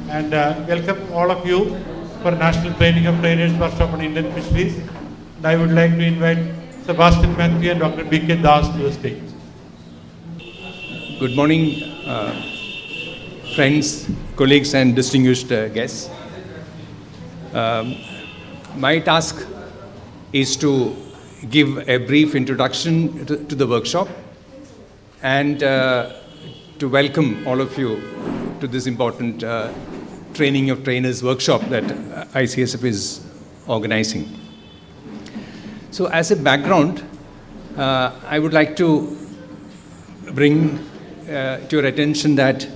and welcome all of you for National Training of Trainers Workshop on Indian Fisheries. And I would like to invite Sebastian Mathew and Dr. B.K. Das to the stage. Good morning, friends, colleagues, and distinguished guests. My task is to give a brief introduction to the workshop and to welcome all of you to this important Training of Trainers workshop that ICSF is organizing. So as a background, I would like to bring to your attention that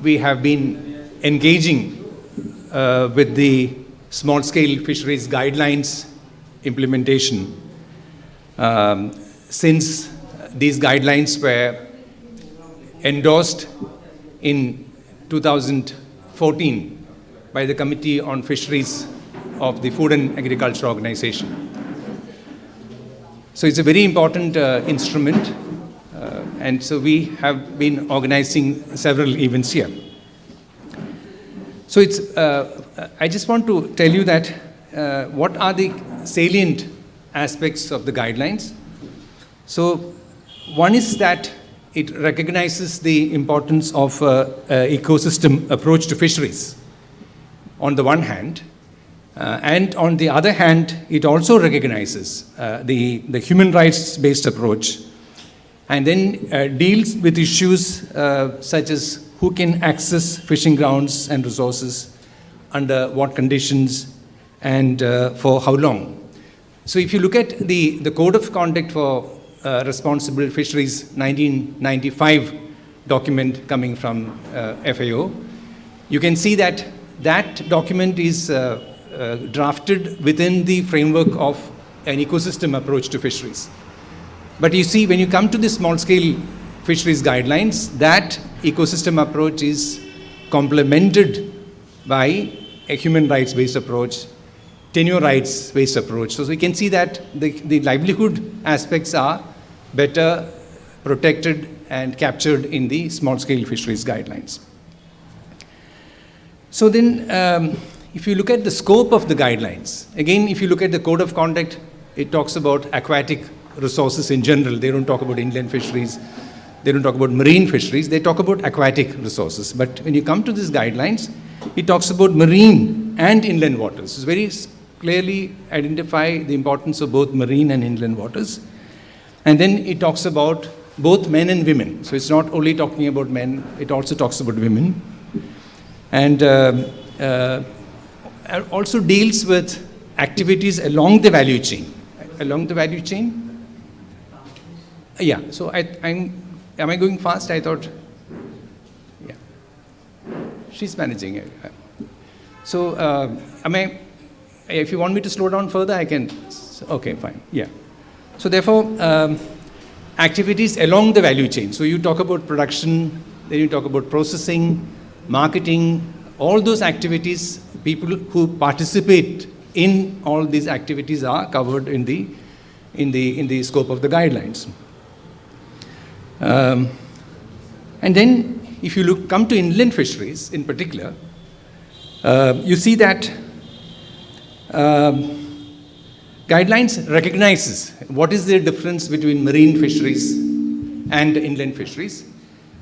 we have been engaging with the small-scale fisheries guidelines implementation since these guidelines were endorsed in 2014 by the Committee on Fisheries of the Food and Agriculture Organization. So it's a very important instrument, and so we have been organizing several events here. So I just want to tell you that what are the salient aspects of the guidelines. So one is that it recognizes the importance of ecosystem approach to fisheries on the one hand, and on the other hand, it also recognizes the human rights-based approach, and then deals with issues such as who can access fishing grounds and resources, under what conditions, and for how long. So if you look at the Code of Conduct for Responsible Fisheries 1995 document coming from FAO, you can see that that document is drafted within the framework of an ecosystem approach to fisheries. But you see, when you come to the small-scale fisheries guidelines, that ecosystem approach is complemented by a human rights-based approach, tenure rights-based approach. So we can see that the livelihood aspects are better protected and captured in the small-scale fisheries guidelines. So then, if you look at the scope of the guidelines, again, if you look at the Code of Conduct, it talks about aquatic resources in general. They don't talk about inland fisheries. They don't talk about marine fisheries. They talk about aquatic resources. But when you come to these guidelines, it talks about marine and inland waters. It's very clearly identify the importance of both marine and inland waters. And then it talks about both men and women. So it's not only talking about men, it also talks about women. And also deals with activities along the value chain. Along the value chain? Yeah, so am I going fast? I thought, yeah. She's managing it. So if you want me to slow down further, I can. Okay, fine, yeah. So therefore, activities along the value chain. So you talk about production, then you talk about processing, marketing, all those activities, people who participate in all these activities are covered in the scope of the guidelines. And then if you come to inland fisheries in particular, you see that guidelines recognizes what is the difference between marine fisheries and inland fisheries.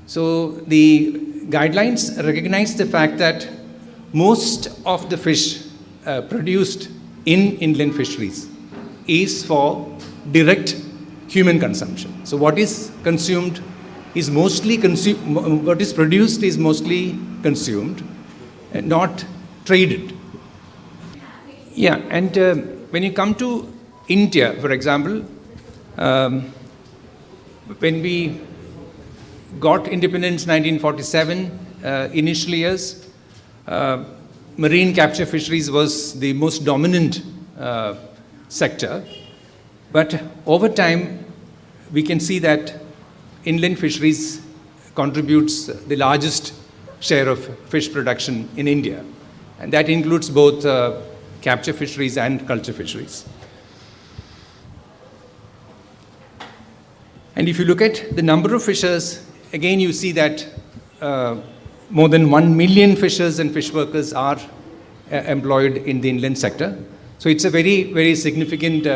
So the guidelines recognize the fact that most of the fish produced in inland fisheries is for direct human consumption. So what is consumed is mostly consumed, what is produced is mostly consumed, and not traded. Yeah, and when you come to India, for example, when we got independence 1947, initial years, marine capture fisheries was the most dominant sector. But over time, we can see that inland fisheries contributes the largest share of fish production in India. And that includes both capture fisheries and culture fisheries. And if you look at the number of fishers, again you see that more than 1 million fishers and fish workers are employed in the inland sector. So it's a very, very significant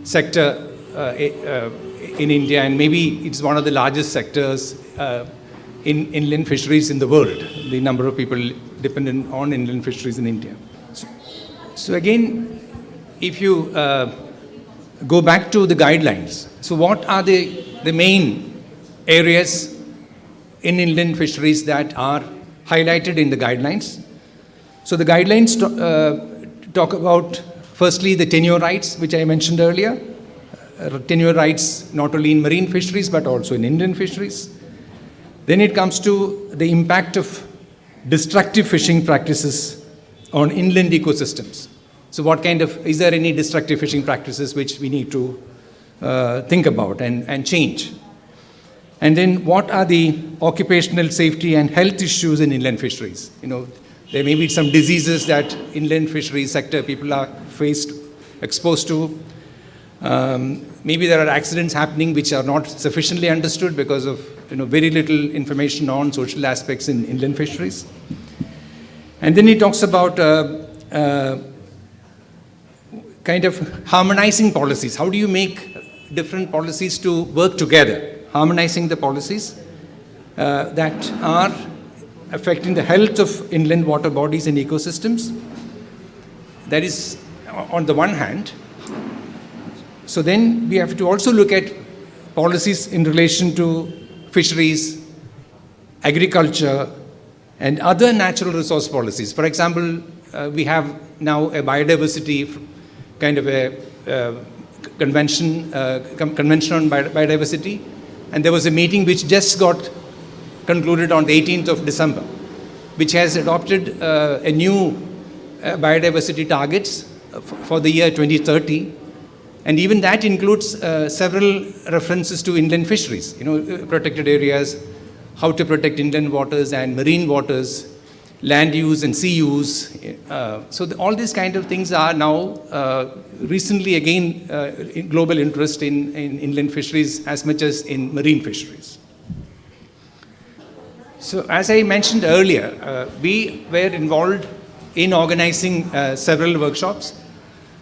sector in India, and maybe it's one of the largest sectors in inland fisheries in the world, the number of people dependent on inland fisheries in India. So again, if you go back to the guidelines, so what are the main areas in inland fisheries that are highlighted in the guidelines? So the guidelines talk about, firstly, the tenure rights, which I mentioned earlier. Tenure rights not only in marine fisheries, but also in inland fisheries. Then it comes to the impact of destructive fishing practices on inland ecosystems. So what kind of, is there any destructive fishing practices which we need to think about and change? And then what are the occupational safety and health issues in inland fisheries? There may be some diseases that inland fisheries sector people are exposed to. Maybe there are accidents happening which are not sufficiently understood because of very little information on social aspects in inland fisheries. And then he talks about kind of harmonizing policies. How do you make different policies to work together? Harmonizing the policies that are affecting the health of inland water bodies and ecosystems. That is on the one hand. So then we have to also look at policies in relation to fisheries, agriculture, and other natural resource policies. For example, we have now a biodiversity kind of a convention on biodiversity, and there was a meeting which just got concluded on the 18th of December, which has adopted a new biodiversity targets for the year 2030. And even that includes several references to inland fisheries, protected areas, how to protect inland waters and marine waters, land use and sea use. All these kind of things are now recently again in global interest in inland fisheries as much as in marine fisheries. So as I mentioned earlier, we were involved in organizing several workshops.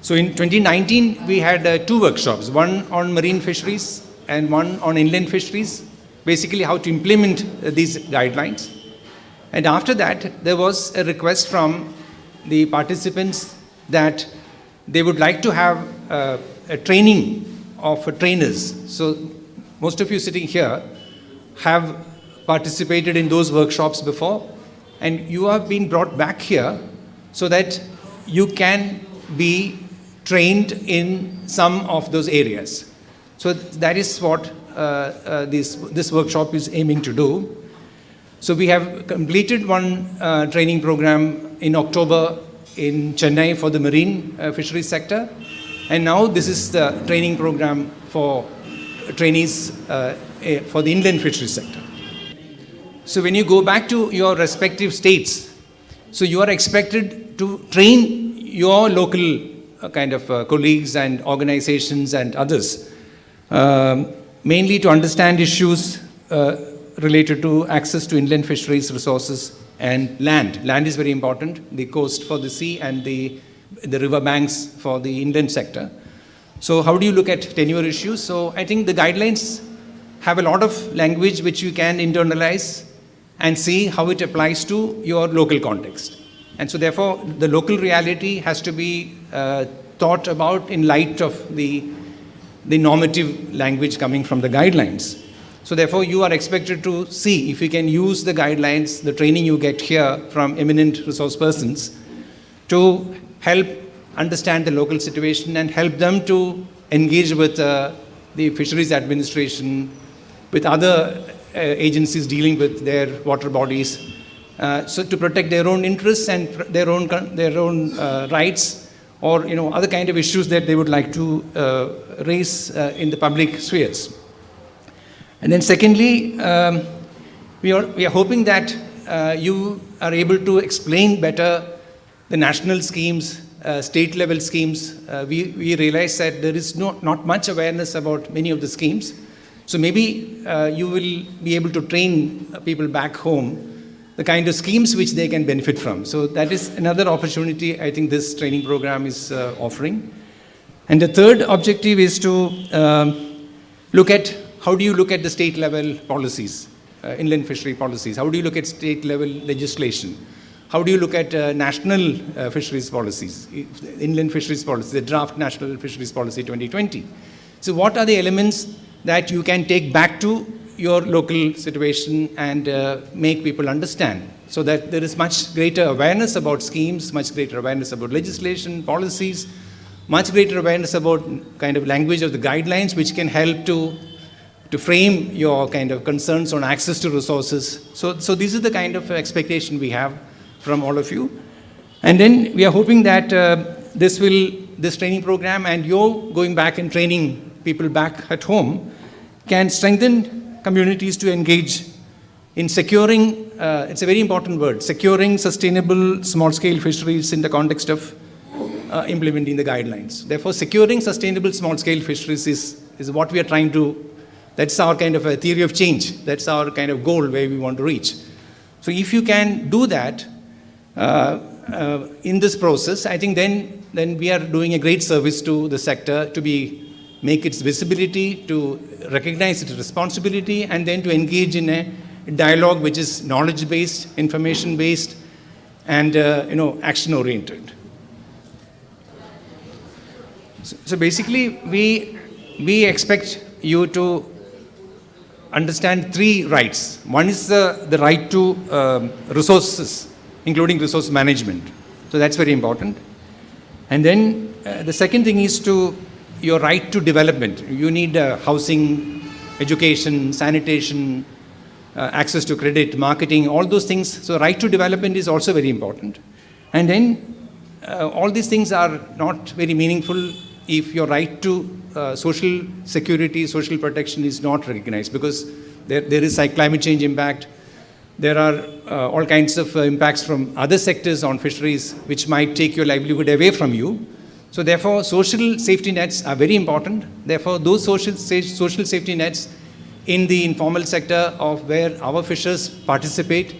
So in 2019, we had 2 workshops, one on marine fisheries and one on inland fisheries, basically how to implement these guidelines. And after that, there was a request from the participants that they would like to have a training of trainers. So most of you sitting here have participated in those workshops before, and you have been brought back here so that you can be trained in some of those areas. So that is what this workshop is aiming to do. So we have completed one training program in October in Chennai for the marine fisheries sector. And now this is the training program for trainees for the inland fisheries sector. So when you go back to your respective states, so you are expected to train your local kind of colleagues and organizations and others, mainly to understand issues related to access to inland fisheries resources and land. Land is very important, the coast for the sea and the river banks for the inland sector. So how do you look at tenure issues? So I think the guidelines have a lot of language which you can internalize and see how it applies to your local context. And so therefore, the local reality has to be thought about in light of the normative language coming from the guidelines. So therefore, you are expected to see if you can use the guidelines, the training you get here from eminent resource persons to help understand the local situation and help them to engage with the fisheries administration, with other agencies dealing with their water bodies, so to protect their own interests and their own rights, or other kind of issues that they would like to raise in the public spheres. And then secondly, we are hoping that you are able to explain better the national schemes, state level schemes. We realize that there is not much awareness about many of the schemes. So maybe you will be able to train people back home the kind of schemes which they can benefit from. So that is another opportunity I think this training program is offering. And the third objective is to look at how do you look at the state level policies, inland fishery policies? How do you look at state level legislation? How do you look at national fisheries policies, inland fisheries policy, the draft National Fisheries Policy 2020? So what are the elements that you can take back to your local situation and make people understand, so that there is much greater awareness about schemes, much greater awareness about legislation, policies, much greater awareness about kind of language of the guidelines, which can help to frame your kind of concerns on access to resources. So this is the kind of expectation we have from all of you. And then we are hoping that this training program and you're going back and training people back at home can strengthen communities to engage in securing, it's a very important word, securing sustainable small-scale fisheries in the context of implementing the guidelines. Therefore, securing sustainable small-scale fisheries is what we are trying to, that's our kind of a theory of change. That's our kind of goal where we want to reach. So if you can do that in this process, I think then we are doing a great service to the sector to make its visibility, to recognize its responsibility, and then to engage in a dialogue which is knowledge-based, information-based, and action-oriented. So basically, we expect you to understand three rights. One is the right to resources, including resource management. So that's very important. And then the second thing is your right to development. You need housing, education, sanitation, access to credit, marketing, all those things. So right to development is also very important. And then all these things are not very meaningful if your right to social security, social protection is not recognized, because there is climate change impact. There are all kinds of impacts from other sectors on fisheries which might take your livelihood away from you. So therefore, social safety nets are very important. Therefore, those social safety nets in the informal sector of where our fishers participate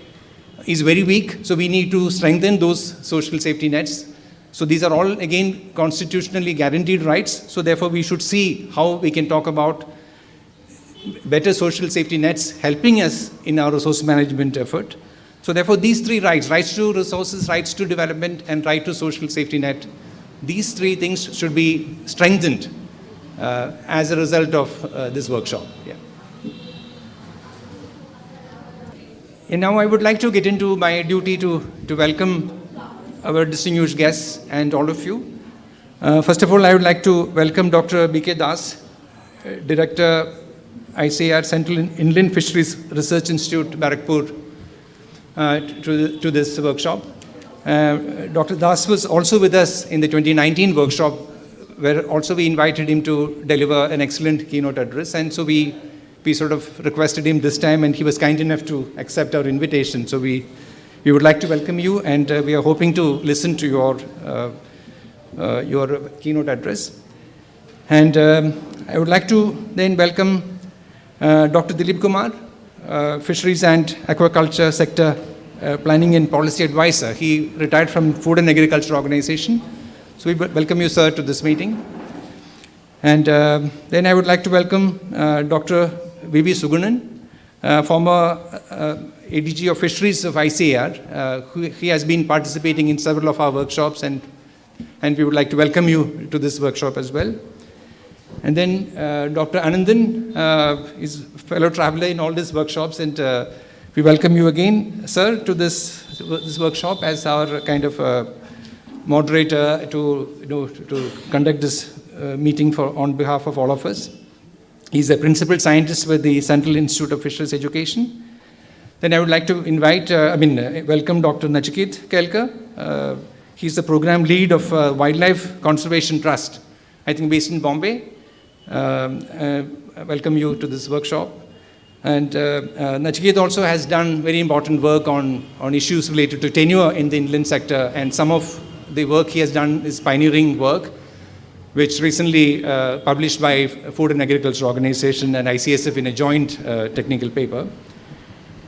is very weak. So we need to strengthen those social safety nets. So these are all, again, constitutionally guaranteed rights. So therefore, we should see how we can talk about better social safety nets helping us in our resource management effort. So therefore, these three rights to resources, rights to development, and right to social safety net, these three things should be strengthened as a result of this workshop. Yeah. And now I would like to get into my duty to welcome our distinguished guests and all of you. First of all, I would like to welcome Dr. B.K. Das, Director, ICAR Central Inland Fisheries Research Institute, Barakpur, to this workshop. Dr. Das was also with us in the 2019 workshop, where also we invited him to deliver an excellent keynote address. And so we sort of requested him this time, and he was kind enough to accept our invitation. So we would like to welcome you, and we are hoping to listen to your keynote address. And I would like to then welcome Dr. Dilip Kumar, Fisheries and Aquaculture Sector Planning and Policy Advisor. He retired from Food and Agriculture Organization. So we welcome you, sir, to this meeting. And then I would like to welcome Dr. V.V. Sugunan, former ADG of Fisheries of ICAR. He has been participating in several of our workshops, and we would like to welcome you to this workshop as well. And then Dr. Anandan is a fellow traveler in all these workshops, and we welcome you again, sir, to this workshop as our kind of moderator to conduct this meeting on behalf of all of us. He's a principal scientist with the Central Institute of Fisheries Education. Then I would like to welcome Dr. Nachiket Kelkar. He's the program lead of Wildlife Conservation Trust, I think based in Bombay. Welcome you to this workshop. And Nachiket also has done very important work on issues related to tenure in the inland sector, and some of the work he has done is pioneering work, which recently published by Food and Agriculture Organization and ICSF in a joint technical paper.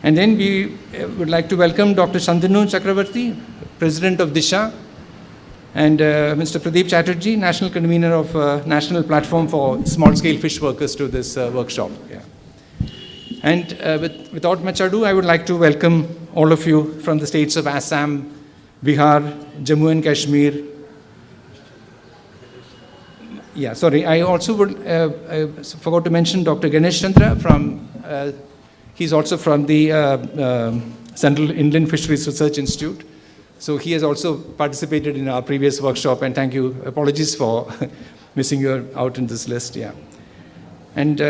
And then we would like to welcome Dr. Shantanu Chakravarti, President of Disha, and Mr. Pradeep Chatterjee, National Convener of National Platform for Small-Scale Fish Workers to this workshop. Yeah. And without much ado, I would like to welcome all of you from the states of Assam, Bihar, Jammu and Kashmir. Yeah, sorry, I also would, I forgot to mention Dr. Ganesh Chandra from, he's also from the Central Inland Fisheries Research Institute. So he has also participated in our previous workshop, and thank you. Apologies for missing you out in this list. Yeah, and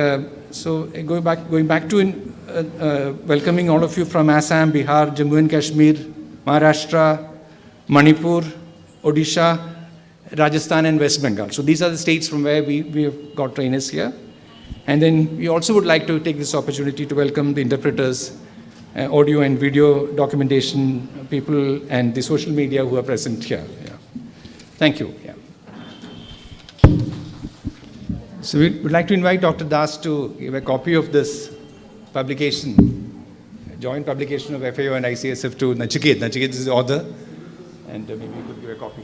so going back to welcoming all of you from Assam, Bihar, Jammu and Kashmir, Maharashtra, Manipur, Odisha, Rajasthan, and West Bengal. So these are the states from where we have got trainers here. And then we also would like to take this opportunity to welcome the interpreters, audio and video documentation people, and the social media who are present here. Yeah. Thank you. Yeah. So we would like to invite Dr. Das to give a copy of this publication, joint publication of FAO and ICSF to Nachiket. Nachiket is the author, and maybe you could give a copy.